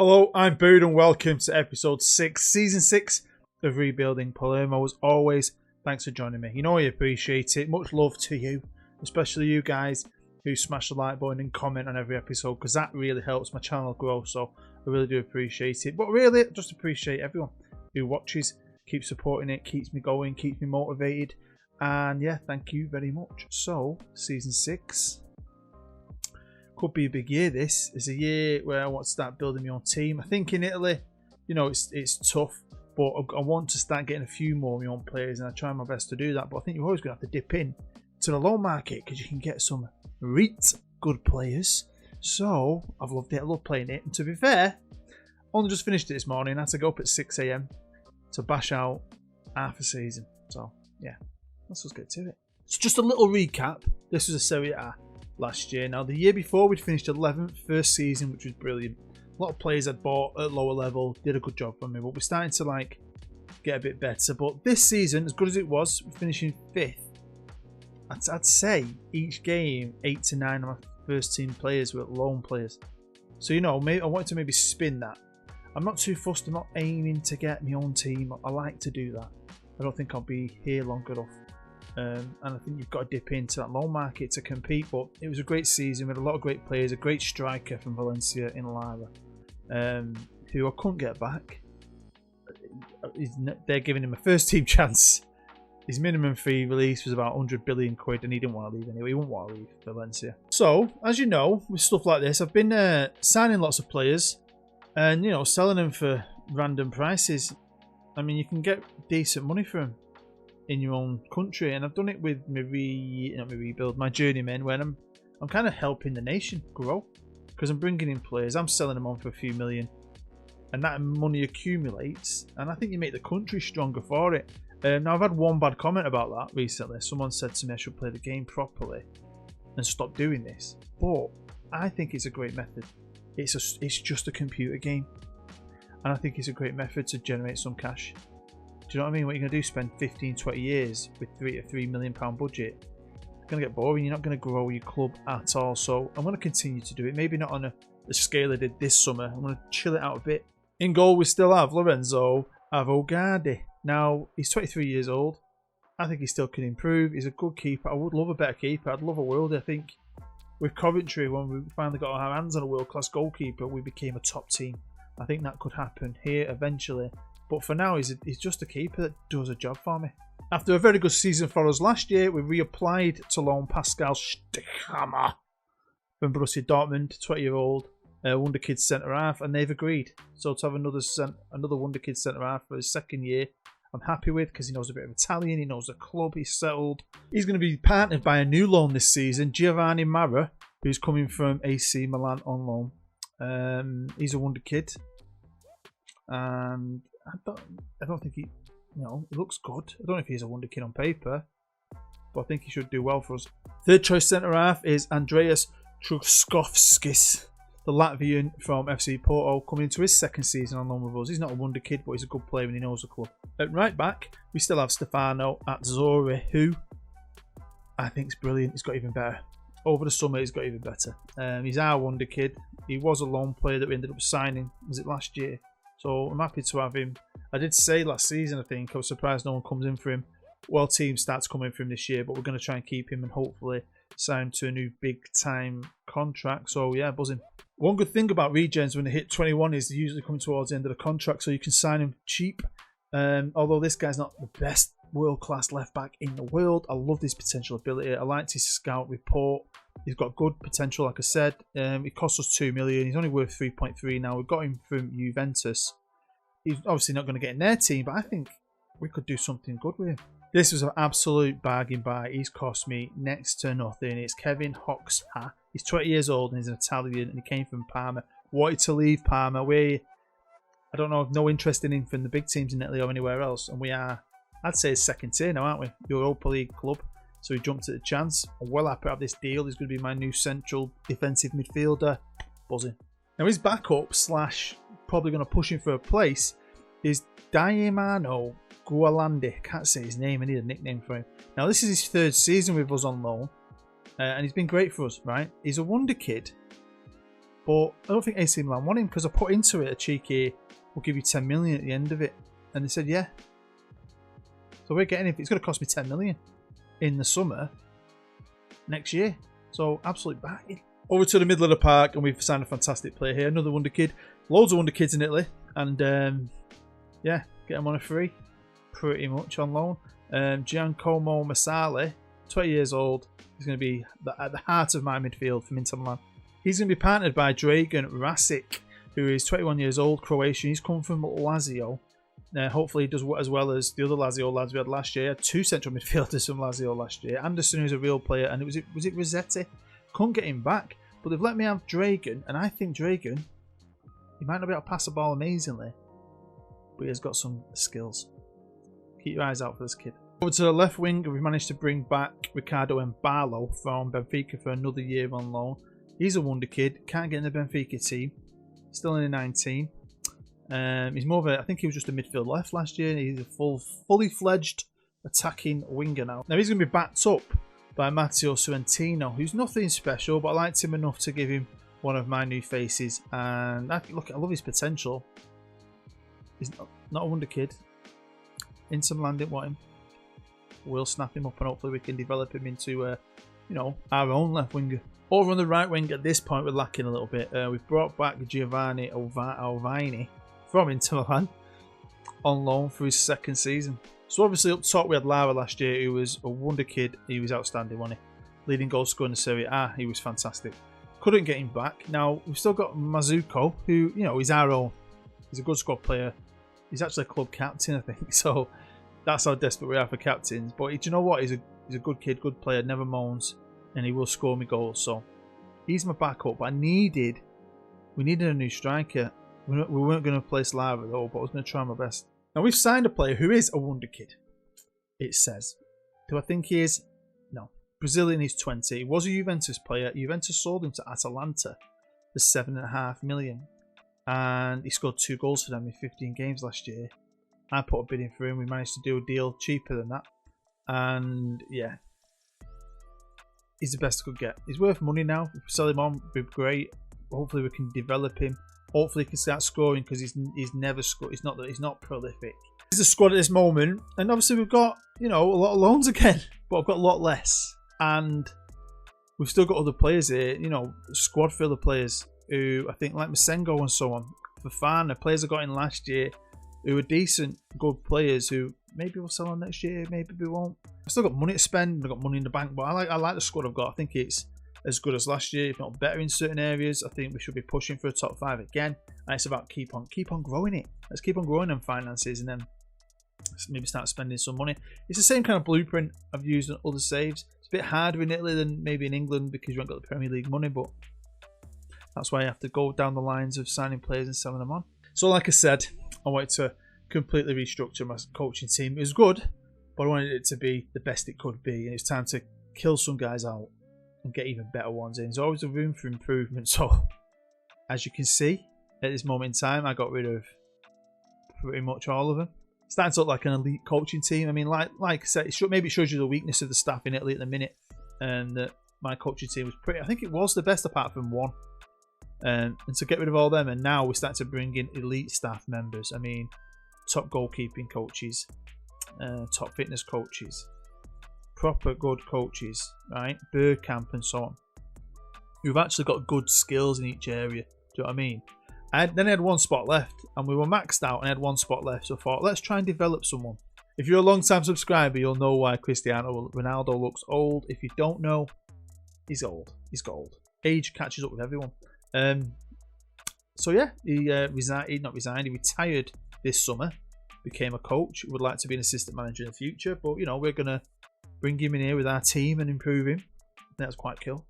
Hello, I'm Bood and welcome to episode 6, season 6 of Rebuilding Palermo. As always, thanks for joining me. You know I appreciate it. Much love to you, especially you guys who smash the like button and comment on every episode, because that really helps my channel grow, so I really do appreciate it. But really, I just appreciate everyone who watches, keeps supporting it, keeps me going, keeps me motivated, and yeah, thank you very much. So, season 6. Could be a big year. This is a year where I want to start building my own team. I think in Italy, you know, it's tough, but I want to start getting a few more of my own players, and I try my best to do that. But I think you're always going to have to dip in to the loan market because you can get some reet good players. So I've loved it. I love playing it. And to be fair, only just finished it this morning. I had to go up at 6 AM to bash out half a season. So yeah, let's just get to it. So just a little recap. This was a Serie A last year. Now, the year before, we'd finished 11th, first season, which was brilliant. A lot of players I'd bought at lower level did a good job for me, but we're starting to like get a bit better. But this season, as good as it was, we're finishing 5th. I'd say each game, 8 to 9 of my first team players were loan players. So, you know, maybe I wanted to maybe spin that. I'm not too fussed. I'm not aiming to get my own team. I like to do that. I don't think I'll be here long enough. And I think you've got to dip into that loan market to compete. But it was a great season. We had a lot of great players. A great striker from Valencia in Lara, who I couldn't get back. They're giving him a first team chance. His minimum fee release was about 100 billion quid, and he didn't want to leave anyway. He wouldn't want to leave Valencia. So, as you know, with stuff like this, I've been signing lots of players and, you know, selling them for random prices. I mean, you can get decent money for them in your own country, and I've done it with my journeyman, when I'm kind of helping the nation grow, because I'm bringing in players, I'm selling them on for a few million, and that money accumulates, and I think you make the country stronger for it. Now, I've had one bad comment about that recently. Someone said to me I should play the game properly and stop doing this, but I think it's a great method. It's just a computer game, and I think it's a great method to generate some cash. Do you know what I mean? What you're going to do, spend 15, 20 years with £3 million budget. It's going to get boring. You're not going to grow your club at all. So I'm going to continue to do it. Maybe not on the scale I did this summer. I'm going to chill it out a bit. In goal, we still have Lorenzo Avogardi. Now, he's 23 years old. I think he still can improve. He's a good keeper. I would love a better keeper. I'd love a worldie. I think with Coventry, when we finally got our hands on a world-class goalkeeper, we became a top team. I think that could happen here eventually. But for now, he's just a keeper that does a job for me. After a very good season for us last year, we reapplied to loan Pascal Stickhammer from Borussia Dortmund, 20-year-old wonder kid centre half, and they've agreed. So to have another wonder kid centre half for his second year, I'm happy with, because he knows a bit of Italian, he knows the club, he's settled. He's going to be partnered by a new loan this season, Giovanni Mara, who's coming from AC Milan on loan. He's a wonder kid, and I don't think he looks good. I don't know if he's a wonder kid on paper, but I think he should do well for us. Third choice centre half is Andreas Truskovskis, the Latvian from FC Porto, coming into his second season on loan with us. He's not a wonder kid, but he's a good player and he knows the club. At right back, we still have Stefano Azzurri, who I think is brilliant. He's got even better. Over the summer, he's got even better. He's our wonder kid. He was a loan player that we ended up signing, was it last year? So I'm happy to have him. I did say last season, I think, I was surprised no one comes in for him. Well, team starts coming for him this year, but we're going to try and keep him and hopefully sign to a new big-time contract. So, yeah, buzzing. One good thing about regens when they hit 21 is they're usually coming towards the end of the contract, so you can sign him cheap. Although this guy's not the best world-class left-back in the world, I love his potential ability. I liked his scout report. He's got good potential, like I said. It cost us 2 million. He's only worth 3.3 now. We've got him from Juventus. He's obviously not going to get in their team, but I think we could do something good with him. This was an absolute bargain buy. He's cost me next to nothing. It's Kevin Hoxha. He's 20 years old and he's an Italian, and he came from Parma. Wanted to leave Parma. I don't know, no interest in him from the big teams in Italy or anywhere else. And we are, I'd say, second tier now, aren't we? Europa League club. So he jumped at the chance. I'm well happy to have this deal. He's going to be my new central defensive midfielder. Buzzing. Now his backup / probably going to push him for a place is Damiano Gualandi. Can't say his name. I need a nickname for him. Now this is his third season with us on loan. And he's been great for us, right? He's a wonder kid. But I don't think AC Milan want him because I put into it a cheeky, we'll give you 10 million at the end of it. And they said, yeah. So we're getting him. It's going to cost me 10 million in the summer next year. So absolute bargain. Over to the middle of the park, and we've signed a fantastic player here. Another wonder kid. Loads of wonder kids in Italy. And yeah, get him on a free. Pretty much on loan. Giancomo Masali, 20 years old. He's going to be at the heart of my midfield from Inter Milan. He's going to be partnered by Dragan Rasic, who is 21 years old, Croatian. He's come from Lazio. Hopefully he does as well as the other Lazio lads we had last year. 2 central midfielders from Lazio last year. Anderson, who's a real player, and was it Rossetti? Couldn't get him back, but they've let me have Dragan, and I think Dragan, he might not be able to pass the ball amazingly, but he has got some skills. Keep your eyes out for this kid. Over to the left wing, we managed to bring back Ricardo Embalo from Benfica for another year on loan. He's a wonder kid, can't get in the Benfica team, still only 19. He's more of a, I think he was just a midfield left last year. He's a fully fledged attacking winger now. Now he's going to be backed up by Matteo Sorrentino, who's nothing special, but I liked him enough to give him one of my new faces. And I love his potential. He's not a wonder kid. Inter Milan didn't want him. We'll snap him up and hopefully we can develop him into, you know, our own left winger. Over on the right wing at this point, we're lacking a little bit. We've brought back Giovanni Ovini from Inter Milan on loan for his 2nd season. So obviously up top we had Lara last year, who was a wonder kid. He was outstanding, wasn't he? Leading goal scorer in the Serie A. He was fantastic. Couldn't get him back. Now we've still got Mazuko, who, you know, he's our own. He's a good squad player. He's actually a club captain, I think. So that's how desperate we are for captains. But do you know what? He's a good kid, good player, never moans, and he will score me goals. So he's my backup. But we needed a new striker. We weren't going to place Lara though, but I was going to try my best. Now we've signed a player who is a wonder kid. It says. Do I think he is? No. Brazilian, he's 20. He was a Juventus player. Juventus sold him to Atalanta for 7.5 million. And he scored 2 goals for them in 15 games last year. I put a bid in for him. We managed to do a deal cheaper than that. And yeah, he's the best I could get. He's worth money now. If we sell him on, it'd be great. Hopefully we can develop him. Hopefully he can start scoring because he's never scored. He's not prolific. This is a squad at this moment, and obviously we've got, you know, a lot of loans again, but I've got a lot less, and we've still got other players here. You know, squad filler players who I think like Masengo and so on. Fafana, players I got in last year who are decent, good players who maybe we'll sell on next year, maybe we won't. I've still got money to spend. I've got money in the bank, but I like the squad I've got. I think it's as good as last year, if not better in certain areas. I think we should be pushing for a top 5 again, and it's about keep on growing it. Let's keep on growing them finances, and then maybe start spending some money. It's the same kind of blueprint I've used on other saves. It's a bit harder in Italy than maybe in England because you haven't got the Premier League money, but that's why I have to go down the lines of signing players and selling them on. So like I said, I wanted to completely restructure my coaching team. It was good, but I wanted it to be the best it could be, and it's time to kill some guys out and get even better ones in. There's always a room for improvement. So as you can see, at this moment in time, I got rid of pretty much all of them. It's starting to look like an elite coaching team. I mean, like I said, maybe it shows you the weakness of the staff in Italy at the minute, and that my coaching team was pretty, I think it was the best apart from one. And to get rid of all them, and now we're starting to bring in elite staff members. I mean, top goalkeeping coaches, top fitness coaches, proper good coaches, right? Bergkamp and so on, who've actually got good skills in each area. Do you know what I mean? Then I had one spot left, and we were maxed out, and I had one spot left. So I thought, let's try and develop someone. If you're a long-time subscriber, you'll know why Cristiano Ronaldo looks old. If you don't know, he's old. He's got old. Age catches up with everyone. So yeah, he retired this summer, became a coach, would like to be an assistant manager in the future, but you know, we're gonna bring him in here with our team and improve him. I think that's quite cool.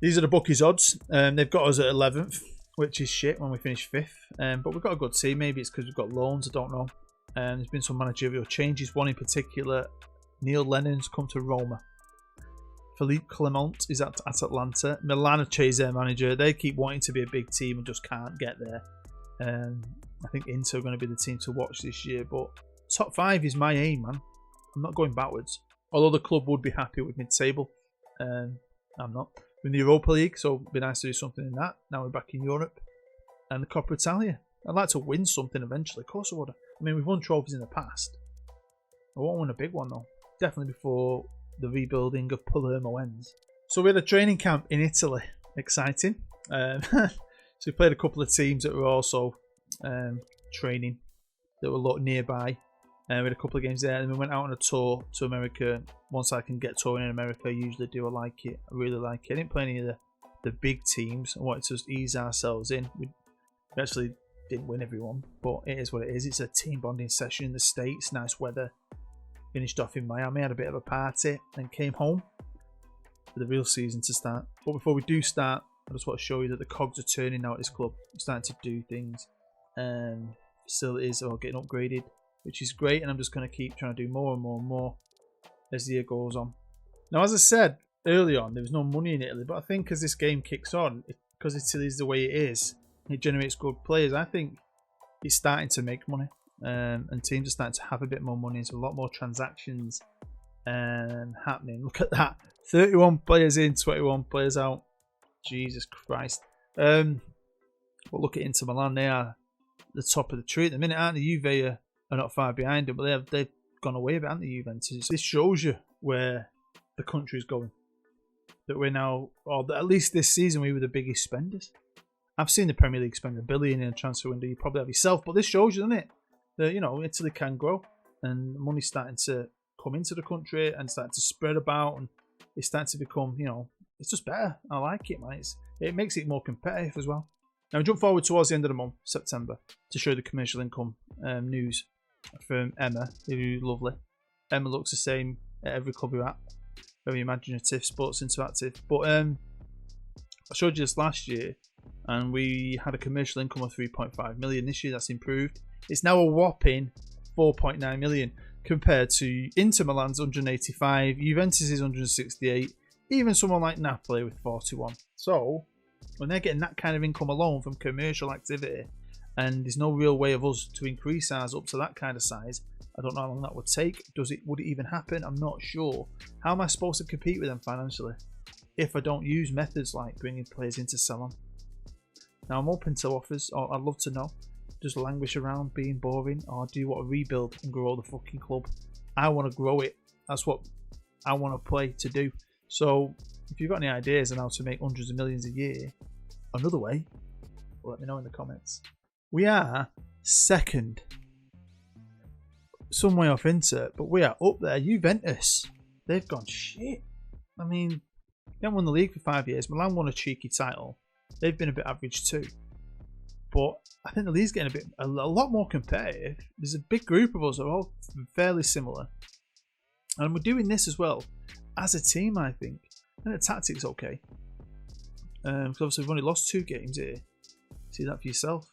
These are the bookies odds. They've got us at 11th, which is shit when we finish 5th, but we've got a good team. Maybe it's because we've got loans, I don't know. There's been some managerial changes. One in particular, Neil Lennon's come to Roma. Philippe Clement is at Atlanta. Milan have changed their manager. They keep wanting to be a big team and just can't get there. I think Inter are going to be the team to watch this year. But top 5 is my aim, man. I'm not going backwards. Although the club would be happy with mid-table. I'm not. in the Europa League, so it'd be nice to do something in that. Now we're back in Europe. And the Coppa Italia. I'd like to win something eventually. Of course I would. I mean, we've won trophies in the past. I won't win a big one though. Definitely before the rebuilding of Palermo ends. So we had a training camp in Italy. Exciting. So we played a couple of teams that were also training that were nearby. We had a couple of games there, and we went out on a tour to America. Once I can get touring in America, I usually do. I like it. I really like it. I didn't play any of the big teams. I wanted to just ease ourselves in. We actually didn't win everyone, but it is what it is. It's a team bonding session in the States. Nice weather. Finished off in Miami, had a bit of a party, and came home for the real season to start. But before we do start, I just want to show you that the cogs are turning now at this club. We're starting to do things. Facilities are getting upgraded, which is great, and I'm just going to keep trying to do more and more and more as the year goes on. Now, as I said early on, there was no money in Italy, but I think as this game kicks on, because Italy is the way it is, it generates good players. I think it's starting to make money, and teams are starting to have a bit more money, so a lot more transactions happening. Look at that, 31 players in, 21 players out. Jesus Christ. But look at Inter Milan, they are the top of the tree at the minute, aren't they? Juve are not far behind them, but they've gone away a bit, haven't they, Juventus? This shows you where the country is going. That we're now, or at least this season, we were the biggest spenders. I've seen the Premier League spend $1 billion in a transfer window. You probably have yourself, but this shows you, doesn't it? That, you know, Italy can grow, and money's starting to come into the country and starting to spread about, and it's starting to become, you know, it's just better. I like it, man. It makes it more competitive as well. Now, we jump forward towards the end of the month, September, to show the commercial income news from Emma, who's lovely. Emma looks the same at every club we're at. Very imaginative, sports interactive. But I showed you this last year, and we had a commercial income of 3.5 million. This year, that's improved. It's now a whopping 4.9 million compared to Inter Milan's 185, Juventus's 168, even someone like Napoli with 41. So, when they're getting that kind of income alone from commercial activity, and there's no real way of us to increase ours up to that kind of size, I don't know how long that would take. Would it even happen? I'm not sure. How am I supposed to compete with them financially if I don't use methods like bringing players in to sell them? Now, I'm open to offers, or I'd love to know. Just languish around being boring, or do you want to rebuild and grow the fucking club? I want to grow it. That's what I want to play to do. So, if you've got any ideas on how to make hundreds of millions a year another way, let me know in the comments. We are second. Some way off Inter, but we are up there. Juventus, they've gone shit. I mean, they haven't won the league for 5 years. Milan won a cheeky title. They've been a bit average too. But I think the league's getting a lot more competitive. There's a big group of us that are all fairly similar. And we're doing this as well as a team, I think. And the tactic's okay. Because obviously we've only lost 2 games here. See that for yourself.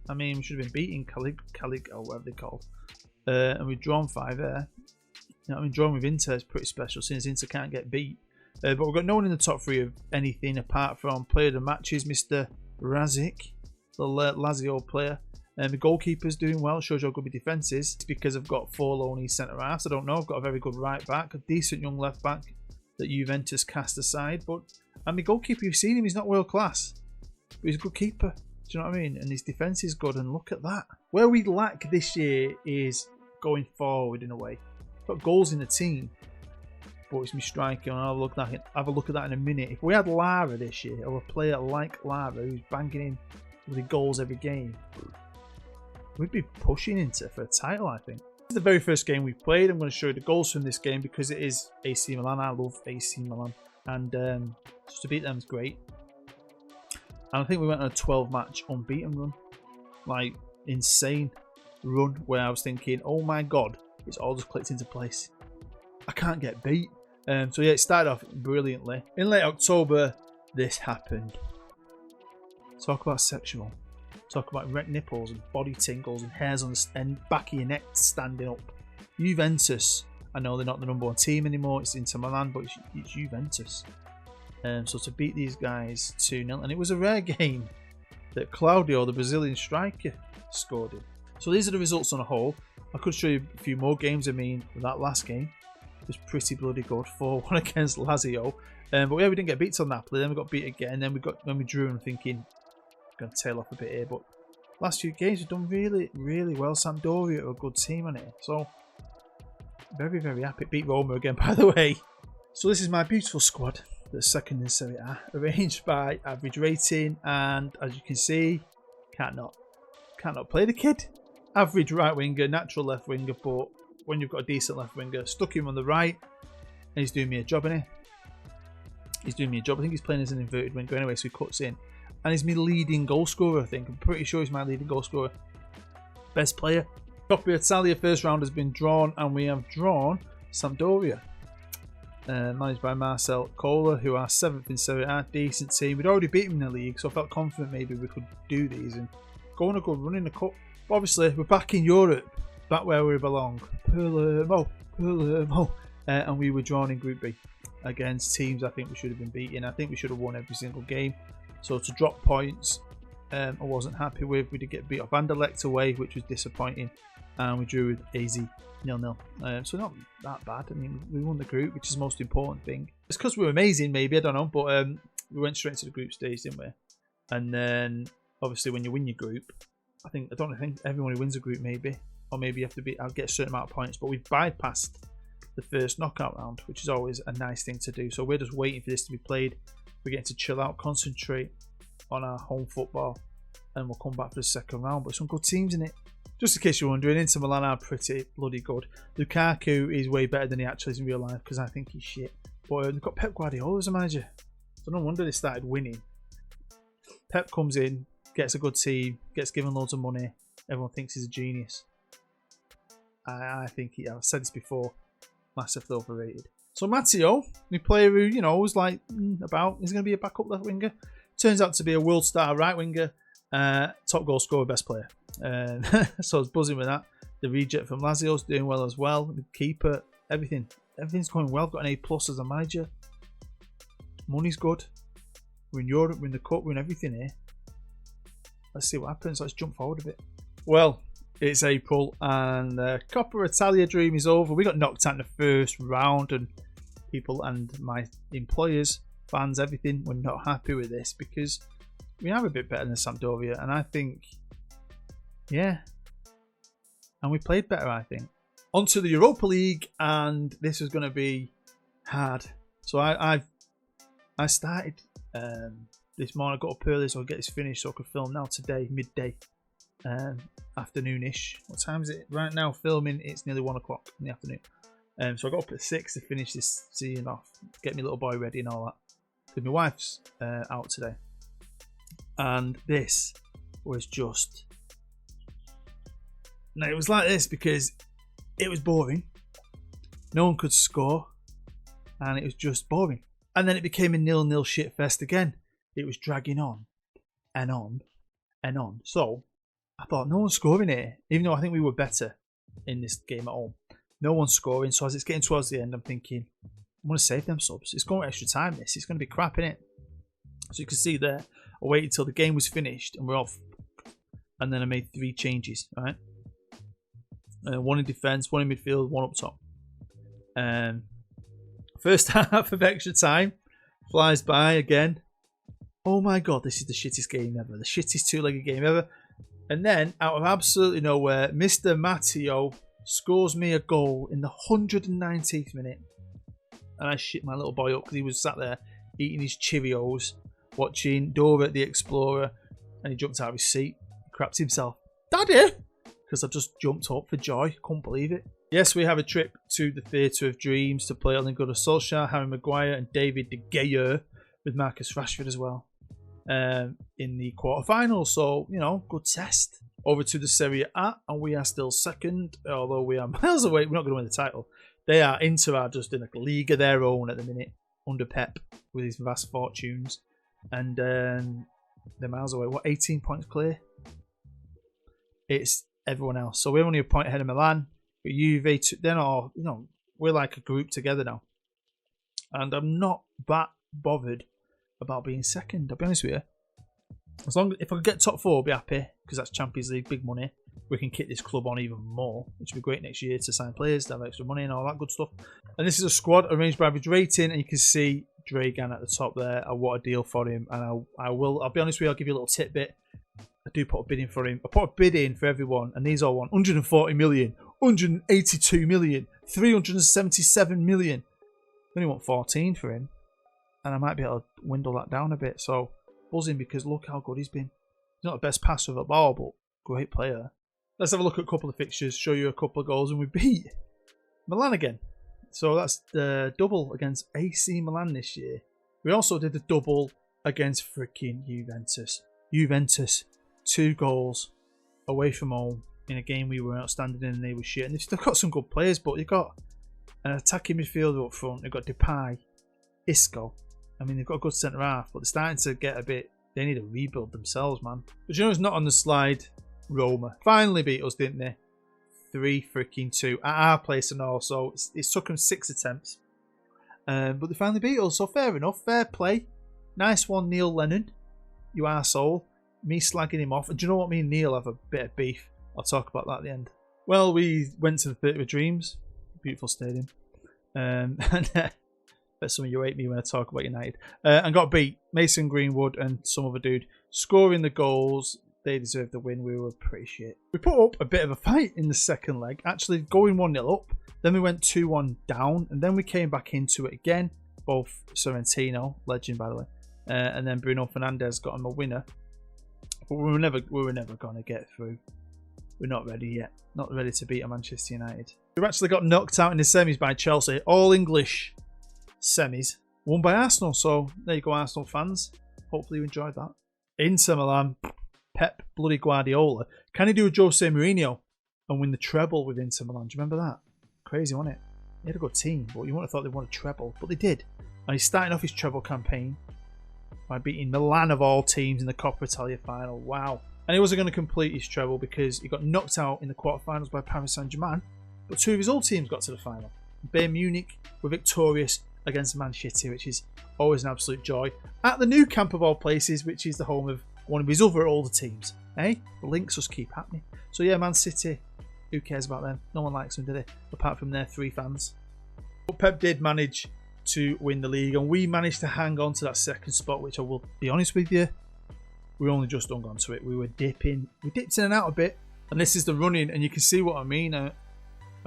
I mean, we should have been beating Calig or whatever they're called. And we've drawn 5 there. You know, I mean, drawing with Inter is pretty special since Inter can't get beat. But we've got no one in the top 3 of anything apart from player of the matches, Mr. Razic, the Lazio player. And the goalkeeper's doing well, shows you how good my defence is. It's because I've got 4 loney centre halves. I don't know, I've got a very good right back, a decent young left back that Juventus cast aside. But my goalkeeper, you've seen him, he's not world class. But he's a good keeper. Do you know what I mean? And his defence is good, and look at that. Where we lack this year is going forward in a way. Got goals in the team, but it's me striking. I'll have a look at that in a minute. If we had Lara this year, or a player like Lara who's banging in with goals every game, we'd be pushing Inter for a title, I think. This is the very first game we've played. I'm going to show you the goals from this game because it is AC Milan. I love AC Milan, and just to beat them is great. And I think we went on a 12-match unbeaten run. Like, insane run where I was thinking, oh my god, it's all just clicked into place. I can't get beat. So yeah, it started off brilliantly. In late October, this happened. Talk about sexual. Talk about erect nipples and body tingles and hairs on the back of your neck standing up. Juventus. I know they're not the #1 team anymore. It's Inter Milan, but it's Juventus. So to beat these guys 2-0, and it was a rare game that Claudio, the Brazilian striker, scored in. So these are the results on a whole. I could show you a few more games. I mean, that last game, was pretty bloody good. 4-1 against Lazio. But yeah, we didn't get beat on Napoli. Then we got beat again. Then when we drew, I'm thinking, going to tail off a bit here. But last few games we've done really, really well. Sampdoria are a good team on it. So very, very happy. Beat Roma again, by the way. So this is my beautiful squad. The second in Serie A, arranged by average rating, and as you can see, cannot play the kid. Average right winger, natural left winger, but when you've got a decent left winger, stuck him on the right, and he's doing me a job, isn't he? He's doing me a job. I think he's playing as an inverted winger anyway, so he cuts in, and he's my leading goal scorer. I think I'm pretty sure he's my leading goal scorer. Best player. Coppa Italia first round has been drawn, and we have drawn Sampdoria. Managed by Marcel Cola, who are 7th in Serie A, decent team. We'd already beat them in the league, so I felt confident maybe we could do these and go on a good run in the cup. But obviously, we're back in Europe, back where we belong. Palermo. And we were drawn in Group B against teams I think we should have been beating. I think we should have won every single game. So to drop points, I wasn't happy with. We did get beat off Anderlecht away, which was disappointing. And we drew with AZ 0-0. So not that bad. I mean, we won the group, which is the most important thing. It's because we were amazing, maybe, I don't know. But we went straight to the group stage, didn't we? And then, obviously, when you win your group, I don't think everyone who wins a group, maybe. Or maybe you have to I'll get a certain amount of points. But we've bypassed the first knockout round, which is always a nice thing to do. So we're just waiting for this to be played. We're getting to chill out, concentrate on our home football. And we'll come back for the second round. But some good teams in it. Just in case you're wondering, Inter Milan are pretty bloody good. Lukaku is way better than he actually is in real life because I think he's shit. But they've got Pep Guardiola as a manager. So no wonder they started winning. Pep comes in, gets a good team, gets given loads of money. Everyone thinks he's a genius. I think I've said this before, massively overrated. So Matteo, the player who, you know, was like he's going to be a backup left winger. Turns out to be a world star right winger. Top goal scorer, best player. So I was buzzing with that. The reject from Lazio's doing well as well. The keeper, everything's going well. Got an A+ as a manager. Money's good. We're in Europe, we're in the cup, we're in everything here. Let's see what happens. Let's jump forward a bit. Well, it's April and the Coppa Italia dream is over. We got knocked out in the first round, and people and my employers, fans, everything were not happy with this because we are a bit better than Sampdoria, and I think, yeah, and we played better, I think. On to the Europa League, and this is going to be hard. So I started this morning. I got up early so I'll get this finished so I could film now today, midday, afternoonish. What time is it right now? Filming, it's nearly 1 o'clock in the afternoon. So I got up at 6 to finish this scene off, get my little boy ready and all that. Because my wife's out today. And this was just... Now, it was like this because it was boring. No one could score. And it was just boring. And then it became a 0-0 shit fest again. It was dragging on and on and on. So I thought, no one's scoring here. Even though I think we were better in this game at home. No one's scoring. So as it's getting towards the end, I'm thinking, I'm going to save them subs. It's going extra time, this. It's going to be crap, innit? So you can see there, I waited until the game was finished and we're off. And then I made 3 changes, right? One in defence, one in midfield, one up top. First half of extra time flies by again. Oh my god, this is the shittest game ever. The shittest two-legged game ever. And then, out of absolutely nowhere, Mr. Matteo scores me a goal in the 119th minute. And I shit my little boy up because he was sat there eating his Cheerios, watching Dora the Explorer, and he jumped out of his seat, crapped himself. Daddy! Because I just jumped up for joy. Couldn't believe it. Yes, we have a trip to the Theatre of Dreams to play Ole Gunnar Solskjaer, Harry Maguire, and David De Gea with Marcus Rashford as well in the quarterfinals. So, you know, good test. Over to the Serie A, and we are still second, although we are miles away. We're not going to win the title. They are Inter are just in a league of their own at the minute under Pep with his vast fortunes, and they're miles away. What, 18 points clear? It's everyone else. So we're only a point ahead of Milan. But Juve, they're not, you know, we're like a group together now. And I'm not that bothered about being second, I'll be honest with you. If I could get top 4, I'll be happy, because that's Champions League, big money. We can kick this club on even more, which would be great next year to sign players, to have extra money and all that good stuff. And this is a squad arranged by average rating, and you can see Dragan at the top there. I want a deal for him, and I'll be honest with you, I'll give you a little tidbit. I do put a bid in for him. I put a bid in for everyone, and these all want 140 million, 182 million, 377 million. I only want 14 for him, and I might be able to dwindle that down a bit. So buzzing, because look how good he's been. He's not the best passer of the ball, but great player. Let's have a look at a couple of fixtures, show you a couple of goals, and we beat Milan again. So that's the double against AC Milan this year. We also did the double against freaking Juventus. Juventus, 2 goals away from home in a game we were outstanding in and they were shit. And they've still got some good players, but you've got an attacking midfielder up front. They've got Depay, Isco. I mean, they've got a good centre half, but they're starting to get a bit... They need to rebuild themselves, man. But you know who's not on the slide? Roma. Finally beat us, didn't they? 3-2 at our place and all. So it took them 6 attempts. But they finally beat us, so fair enough. Fair play. Nice one, Neil Lennon. You arsehole. Me slagging him off. And do you know what? Me and Neil have a bit of beef. I'll talk about that at the end. Well, we went to the Theatre of Dreams. Beautiful stadium. And bet some of you hate me when I talk about United. And got beat. Mason Greenwood and some other dude scoring the goals. They deserved the win. We were pretty shit. We put up a bit of a fight in the second leg. Actually going 1-0 up. Then we went 2-1 down. And then we came back into it again. Both Sorrentino, legend by the way. And then Bruno Fernandes got him a winner. But we were never going to get through. We're not ready yet. Not ready to beat a Manchester United. We actually got knocked out in the semis by Chelsea. All English semis. Won by Arsenal. So there you go, Arsenal fans. Hopefully you enjoyed that. Inter Milan. Pep bloody Guardiola. Can he do a Jose Mourinho and win the treble with Inter Milan? Do you remember that? Crazy, wasn't it? He had a good team, but you wouldn't have thought they'd won a treble. But they did. And he's starting off his treble campaign by beating Milan of all teams in the Coppa Italia final. Wow. And he wasn't going to complete his treble because he got knocked out in the quarterfinals by Paris Saint-Germain. But 2 of his old teams got to the final. Bayern Munich were victorious against Man City, which is always an absolute joy. At the Nou Camp of all places, which is the home of one of his other older teams. The links just keep happening. So yeah, Man City, who cares about them? No one likes them, do they? Apart from their 3 fans. But Pep did manage to win the league, and we managed to hang on to that second spot, which I will be honest with you, we only just hung on to it. We were dipping. We dipped in and out a bit, and this is the running, and you can see what I mean. I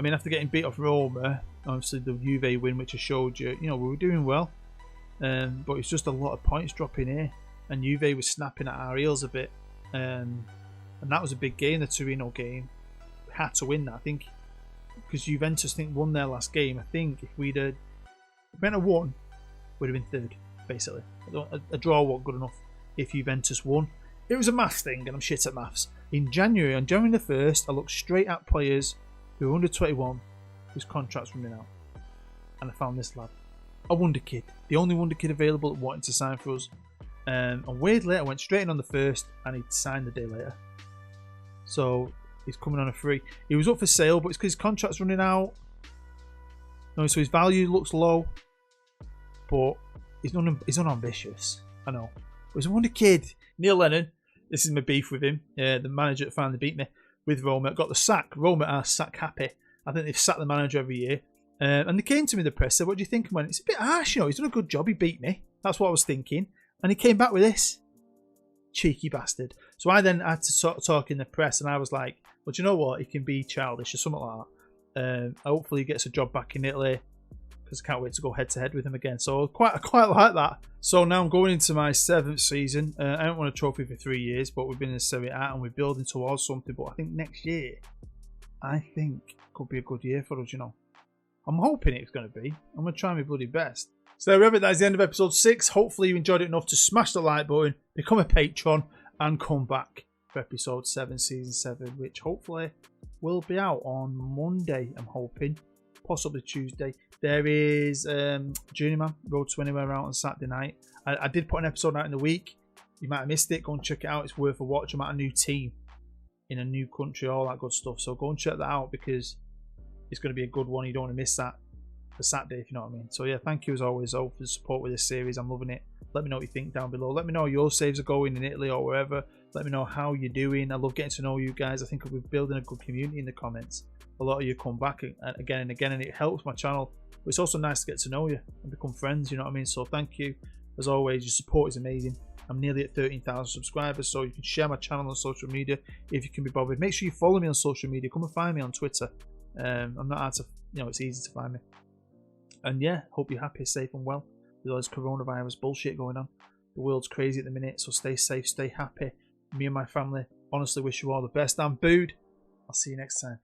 mean, after getting beat off Roma, obviously the Juve win, which I showed you, we were doing well. But it's just a lot of points dropping here. And Juve was snapping at our heels a bit. And that was a big game, the Torino game. We had to win that, I think. Because Juventus, won their last game. I think if we'd have won, we'd have been 3rd, basically. A draw wasn't good enough if Juventus won. It was a maths thing, and I'm shit at maths. On January the 1st, I looked straight at players who were under 21, whose contracts running out. And I found this lad. A wonder kid. The only wonder kid available that wanted to sign for us. And weirdly, I went straight in on the 1st, and he'd signed the day later. So he's coming on a free. He was up for sale, but it's because his contract's running out. No, so his value looks low, but he's unambitious. I know. But he's a wonder kid. Neil Lennon. This is my beef with him. The manager that finally beat me with Roma. Got the sack. Roma are sack happy. I think they've sacked the manager every year. And they came to me, the press, said, "What do you think?" I went, "It's a bit harsh, He's done a good job. He beat me." That's what I was thinking. And he came back with this. Cheeky bastard. So I then had to talk in the press, and I was like, well, do you know what? He can be childish or something like that. Hopefully he gets a job back in Italy, because I can't wait to go head-to-head with him again. So I quite like that. So now I'm going into my 7th season. I haven't won a trophy for 3 years, but we've been in Serie A, and we're building towards something. But I think next year, could be a good year for us, I'm hoping it's going to be. I'm going to try my bloody best. So there we have it. That is the end of episode 6. Hopefully you enjoyed it enough to smash the like button, become a patron, and come back for episode 7, season 7, which hopefully will be out on Monday, I'm hoping. Possibly Tuesday. There is Journeyman, Road to Anywhere out on Saturday night. I did put an episode out in the week. You might have missed it. Go and check it out. It's worth a watch. I'm at a new team in a new country, all that good stuff. So go and check that out, because it's going to be a good one. You don't want to miss that for Saturday, if you know what I mean. So yeah, thank you as always, for the support with this series. I'm loving it. Let me know what you think down below. Let me know how your saves are going in Italy or wherever. Let me know how you're doing. I love getting to know you guys. I think we're building a good community in the comments. A lot of you come back again and again, and it helps my channel. But it's also nice to get to know you and become friends, you know what I mean? So thank you. As always, your support is amazing. I'm nearly at 13,000 subscribers, so you can share my channel on social media if you can be bothered. Make sure you follow me on social media. Come and find me on Twitter. I'm not hard to, it's easy to find me. And yeah, hope you're happy, safe and well with all this coronavirus bullshit going on. The world's crazy at the minute, so stay safe, stay happy. Me and my family honestly wish you all the best. I'm Bood. I'll see you next time.